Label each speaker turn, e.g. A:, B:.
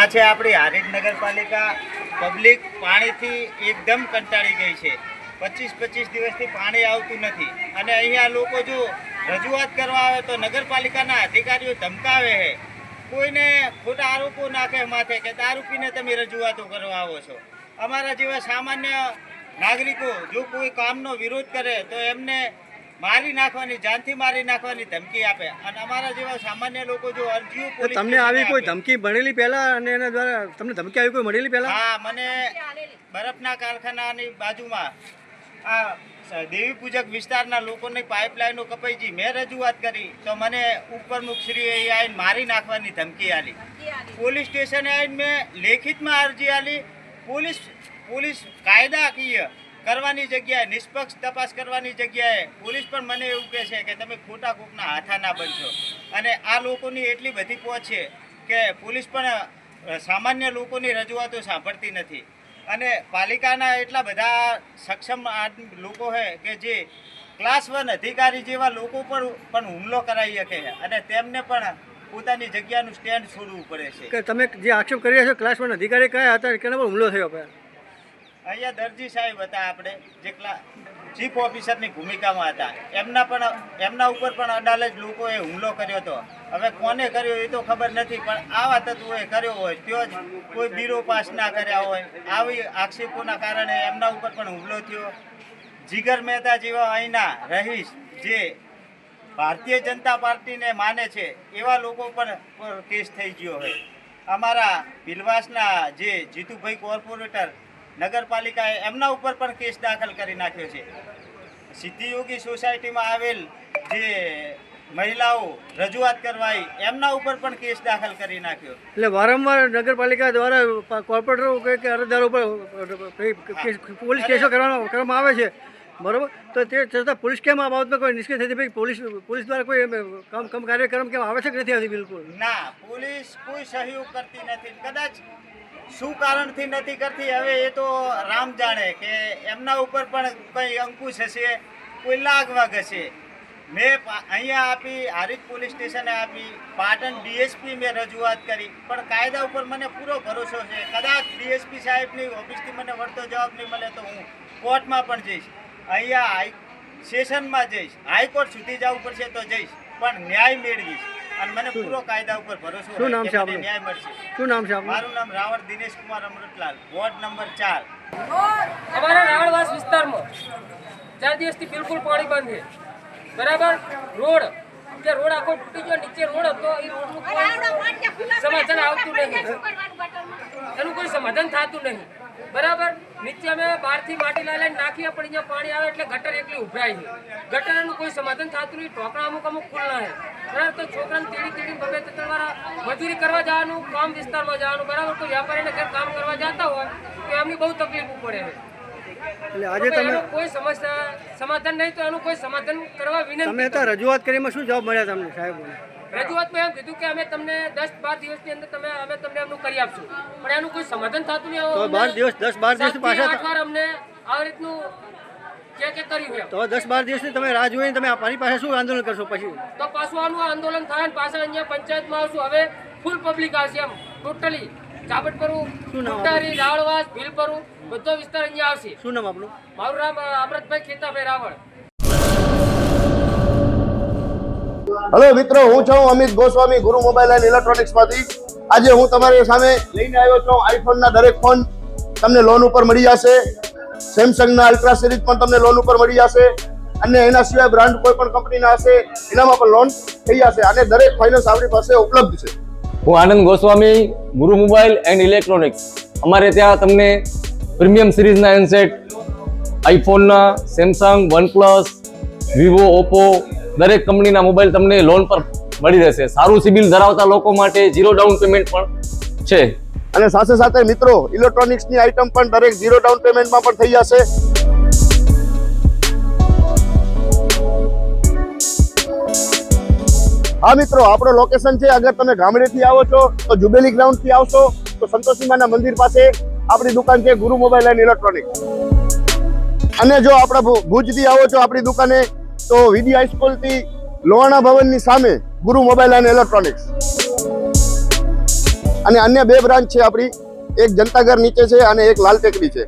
A: આ છે આપણી હારીજ નગરપાલિકા. પબ્લિક પાણીથી એકદમ કંટાળી ગઈ છે. 25 દિવસથી પાણી આવતું નથી અને અહીંયા લોકો જો રજૂઆત કરવા આવે તો નગરપાલિકાના અધિકારીઓ ધમકાવે છે. કોઈને ખોટા આરોપો નાખે માથે કે દારૂ પીને તમે રજૂઆતો કરવા આવો છો. અમારા જેવા સામાન્ય નાગરિકો જો કોઈ કામનો વિરોધ કરે તો એમને મારી નાખવાની, જાનથી મારી નાખવાની ધમકી આપે અને અમારા જેવા સામાન્ય લોકો જો અરજીઓ
B: તમને આવી કોઈ ધમકી મળેલી પહેલા અને એના દ્વારા તમને ધમકી આવી કોઈ મળેલી પહેલા?
A: હા, મને બરફના કારખાનાની બાજુમાં આ દેવી પૂજક વિસ્તારના લોકોની પાઇપલાઇનો કપાઈ, મેં રજૂઆત કરી તો મને ઉપપ્રમુખશ્રીએ આવીને મારી નાખવાની ધમકી આલી. પોલીસ સ્ટેશને આવીને મેં લેખિતમાં અરજી આલી. પોલીસ કાયદાકીય કરવાની જગ્યાએ, નિષ્પક્ષ તપાસ કરવાની જગ્યાએ પોલીસ પણ મને એવું કહે છે કે તમે ખોટા કોકના હાથા ના બનશો. અને આ લોકોની એટલી બધી પહોંચ છે કે પોલીસ પણ સામાન્ય લોકોની રજૂઆતો સાંભળતી નથી. અને પાલિકાના એટલા બધા સક્ષમ લોકો છે કે જે ક્લાસ 1 અધિકારી જેવા લોકો પર પણ હુમલો કરાવી શકે છે અને તેમને પણ પોતાની જગ્યાનું સ્ટેન્ડ છોડવું પડે છે.
B: કે તમે જે આક્ષેપ કરી રહ્યા છો ક્લાસ 1 અધિકારી કયા હતા, કેના પર હુમલો થયો?
A: અહીંયા દરજી સાહેબ હતા, આપણે જે ચીફ ઓફિસરની ભૂમિકામાં હતા, એમના ઉપર પણ અડાલજ લોકોએ હુમલો કર્યો હતો. હવે કોને કર્યો એ તો ખબર નથી, પણ આવા તત્વોએ કર્યો હોય તો જ કોઈ બીરો પાસ ના કર્યા હોય, આવી આક્ષેપોના કારણે એમના ઉપર પણ હુમલો થયો. જીગર મહેતા જેવા અહીંના રહીશ જે ભારતીય જનતા પાર્ટીને માને છે એવા લોકો પણ કેસ થઈ ગયો હોય. અમારા ભીલવાસના જે જીતુભાઈ કોર્પોરેટર નગરપાલિકાએ એમના ઉપર પણ કેસ દાખલ કરી નાખ્યો છે. સિદ્ધિયોગી સોસાયટીમાં આવેલ જે મહિલાઓ રજૂઆત કરવાઈ એમના ઉપર પણ કેસ દાખલ કરી નાખ્યો.
B: એટલે વારંવાર નગરપાલિકા દ્વારા કોર્પોરેટરો કે અરજદારો પર પોલીસ કેસો કરવામાં આવે છે, બરાબર? તો તે છતાં પોલીસ કેમ આ બાબતમાં કોઈ નિષ્ક્રિય થઈ હતી? પોલીસ દ્વારા કોઈ કાર્યક્રમ કેમ આવે છે કે નથી આવતી? બિલકુલ
A: ના, પોલીસ કોઈ સહયોગ કરતી નથી. કદાચ શું કારણથી નથી કરતી હવે એ તો રામ જાણે, કે એમના ઉપર પણ કંઈ અંકુશ હશે, કોઈ લાગવાગ હશે. મેં અહીંયા આપી, હારીજ પોલીસ સ્ટેશને આપી, પાટણ ડીએસપી મેં રજૂઆત કરી, પણ કાયદા ઉપર મને પૂરો ભરોસો છે. કદાચ ડીએસપી સાહેબની ઓફિસથી મને વળતો જવાબ નહીં મળે તો હું કોર્ટમાં પણ જઈશ, અહીંયા સેશનમાં જઈશ, હાઈકોર્ટ સુધી જવું પડશે તો જઈશ, પણ ન્યાય મેળવીશ અને મને પૂરો કાયદા ઉપર ભરોસો છે કે ન્યાય મળશે.
B: શું નામ છે આપનું?
A: મારું નામ રાવળ દિનેશ કુમાર અમૃતલાલ, વોર્ડ નંબર 4.
C: અમારા રાવળવાસ વિસ્તારમાં 4 દિવસથી બિલકુલ પાણી બંધ છે, બરાબર? રોડ આખો તૂટી ગયો, નીચે રોડ હતો, એ રોડનું કોઈ સમાધાન આવતું નહીં, એનું કોઈ સમાધાન થતું નહીં, બરાબર? નીચે અમે બહારથી માટી લાવીને નાખીએ પણ અહીંયા પાણી આવે એટલે ગટર એકલી ઉભરાય છે. ગટરનું કોઈ સમાધાન થતું નહીં. ઢોકળા અમુક ખુલ્લા છે, બરાબર? તો છોકરાને તેડી 2-3 વાર મજૂરી કરવા જવાનું, કામ વિસ્તારમાં જવાનું, બરાબર? કોઈ વ્યાપારીને ઘર કામ કરવા જતા હોય તો એમની બહુ તકલીફ પડે છે.
B: એટલે આજે તમે
C: કોઈ સમસ્યા સમાધાન નહીં તો એનું કોઈ સમાધાન કરવા વિનંતી.
B: તમે ત્યાં રજૂઆત કરીમાં શું જવાબ મળ્યા તમને સાહેબોને?
C: રજૂઆતમાં એમ કીધું કે અમે તમને 10-12 દિવસની અંદર અમે તમને એમનું કરી આપશું, પણ એનું કોઈ સમાધાન થતું નહીં.
B: તો 10-12 દિવસ પાછા
C: 8 વાર અમને આ રીતનું કે કર્યું છે.
B: તો 10-12 દિવસની તમે રાહ જોઈને તમે મારી પાસે શું આંદોલન કરશો? પછી
C: તો પાછું આનું આંદોલન થાય ને પાછા અહીંયા પંચાયતમાં આવશું. હવે ફૂલ પબ્લિક આવશે, એમ ટોટલી ચાબટપરું, કુટારી, રાવળવાસ, ભીલપરું બધો વિસ્તાર અહીંયા આવશે.
B: શું નામ આપનું?
C: મારું નામ અમૃતભાઈ ખેતાભાઈ રાવળ.
D: હેલો મિત્રો, હું છું અમિત ગોસ્વામી, ગુરુ મોબાઈલ એન્ડ ઇલેક્ટ્રોનિક્સમાંથી. આજે હું તમારી સામે લઈને આવ્યો છું આઈફોનના દરેક ફોન તમને લોન ઉપર મળી જશે. સેમસંગના અલ્ટ્રા સિરીઝ પણ તમને લોન ઉપર મળી જશે અને એના સિવાય બ્રાન્ડ કોઈ પણ કંપનીના હશે એનામાં પણ લોન થઈ જશે અને દરેક ફાઇનાન્સ આપણી પાસે ઉપલબ્ધ છે.
E: હું આનંદ ગોસ્વામી, ગુરુ મોબાઈલ એન્ડ ઇલેક્ટ્રોનિક્સ. અમારે ત્યાં તમને પ્રીમિયમ સિરીઝના હેન્ડસેટ, આઈફોનના, સેમસંગ, વનપ્લસ, વિવો, ઓપ્પો દરેક કંપનીના મોબાઈલ તમને લોન પર મળી રહેશે. સારું સિબિલ ધરાવતા લોકો માટે 0 ડાઉન પેમેન્ટ પણ છે.
D: અને સાથે સાથે મિત્રો ઇલેક્ટ્રોનિક્સની આઇટમ પણ દરેક 0 ડાઉન પેમેન્ટમાં પણ થઈ જશે. હા મિત્રો, આપણો લોકેશન છે, અગર તમે ગામડેથી આવો છો તો જુબેલી ગ્રાઉન્ડથી આવશો તો સંતોષીમાના મંદિર પાસે આપણી દુકાન છે ગુરુ મોબાઈલ એન્ડ ઇલેક્ટ્રોનિક્સ. અને જો આપણા ભુજથી આવો છો આપણી દુકાને તો વીડી હાઈસ્કૂલથી લોહાણા ભવનની સામે ગુરુ મોબાઈલ એન્ડ ઇલેક્ટ્રોનિક્સ. અને અન્ય 2 બ્રાન્ચ છે આપણી, એક જનતાગર નીચે છે અને એક લાલ ટેકરી છે.